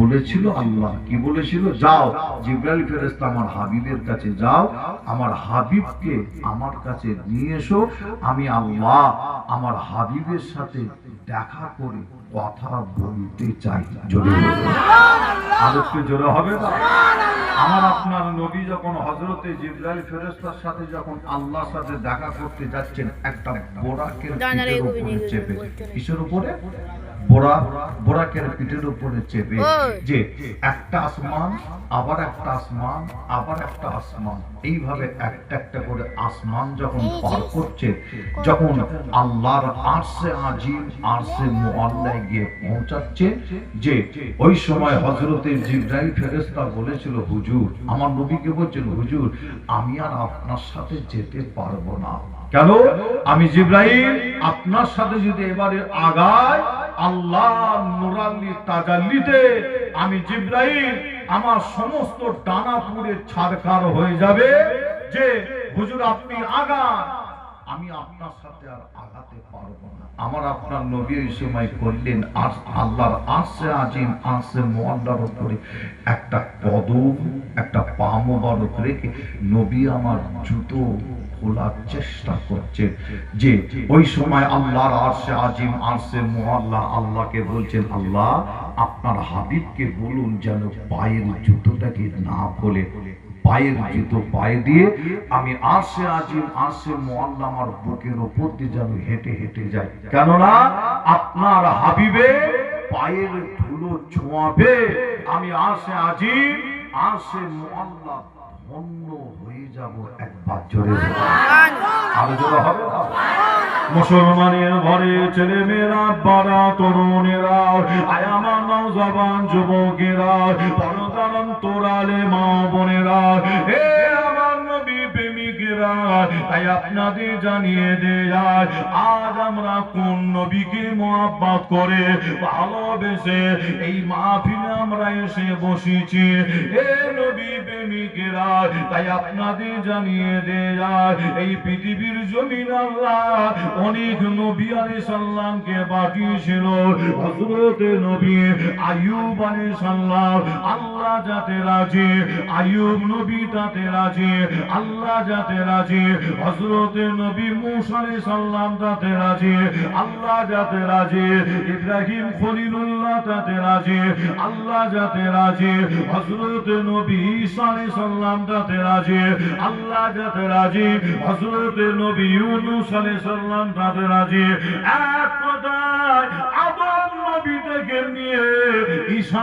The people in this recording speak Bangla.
বলেছিল আল্লাহ, কি বলেছিল? যাও জিবরাইল ফেরেশতা আমার হাবিবের কাছে যাও, আমার হাবিবকে আমার কাছে নিয়ে এসো, আমি আল্লাহ আমার হাবিবের সাথে দেখা করে কথা বলতে চাই। জোরে আর একটু জোরে হবে না? আমার আপনার নবী যখন হযরতে জিবরাইল ফেরেশতার সাথে যখন আল্লাহর সাথে দেখা করতে যাচ্ছেন, একটা বোরাকের পিঠের উপরে চেপে, কিসের উপরে? বোরাকের পিঠের উপরে চেপে, যে একটা আসমান, আবার একটা আসমান, আবার একটা আসমান, এইভাবে একটা একটা করে আসমান যখন পার করছে, যখন আল্লাহর আরশে আজিম, আরশে মুআল্লায় গিয়ে পৌঁছাচ্ছে, যে ওই সময় হযরতে জিবরাইল ফেরেশতা বলেছিল, হুজুর, আমার নবীকে বলছেন, হুজুর আমি আর আপনার সাথে যেতে পারবো না। কেন? আমি জিবরাইল আপনার সাথে যদি এবারে আগাই, আল্লাহর নূরানি তাজাল্লিতে আমি জিবরাইল আমার সমস্ত ডানা পুড়ে ছারখার হয়ে যাবে, যে হুজুর আপনি আগান, আমি আপনার সাথে আর আগাতে পারবো না। আমার আপনার নবী ওই সময় করলেন আর আল্লাহর আরশে আজিম, আরশে মুআল্লার উপরে একটা কদম, একটা পা মোবারক রেখে নবী আমার জুতো খোলার চেষ্টা করছে, যে ওই সময় আল্লাহর আরশে আজিম, আরশে মুআল্লা আল্লাহকে বলছেন, আল্লাহ আপনার হাবিবকে বলুন যেন পায়ের জুতোটাকে না খোলে, পায়ের জুতো পায়ে দিয়ে আমি আরশে আজিম, আরশে মুআল্লা আমার বুকের উপর দিয়ে যেন হেঁটে হেঁটে যাই, কেননা আপনার হাবিবে পায়ের ধুলো ছোঁয়াবে, আমি আরশে আজিম, আরশে মুআল্লা ধন্য হয়ে যাব। একবার জোরে আরো জোরে হবে না? মুসলমানের ঘরে ছেলে মেয়েরা, বড় তরুণেরা, আয় আমার নওজওয়ান যুবকেরা, পর্দার অন্তরালে মা বোনেরা, হে আমার নবী প্রেমিকেরা, তাই আপনাদের জানিয়ে দেয়, আজ আমরা কোন নবীকে মহব্বত করে ভালোবেসে এই মাহফিলে আমরা এসে বসেছি। হে নবী প্রেমিকেরা, তাই আপনাদের জানিয়ে দেয়, এই পৃথিবীর জমিন আল্লাহ অনেক নবী আলাইহিস সালামকে পাঠিয়েছিল। হযরত নবী আইয়ুব আলাইহিস সালাম আল্লাহ যাতে রাজি, আইয়ুব নবী তাতে রাজি, আল্লাহ যাতে রাজি। হযরত নবী মূসা আলাইহিস সালাম তাতে রাজি, আল্লাহ যাতে রাজি। ইব্রাহিম খলিলুল্লাহ তাতে রাজি, আল্লাহ যাতে রাজি। হযরত নবী ঈসা আলাইহিস সালাম তাতে রাজি, আল্লাহ যাতে রাজি। হযরত নবী ইউনূস আলাইহিস সালাম তাতে রাজি। এক কথায় আদম নবী থেকে নিয়ে ঈসা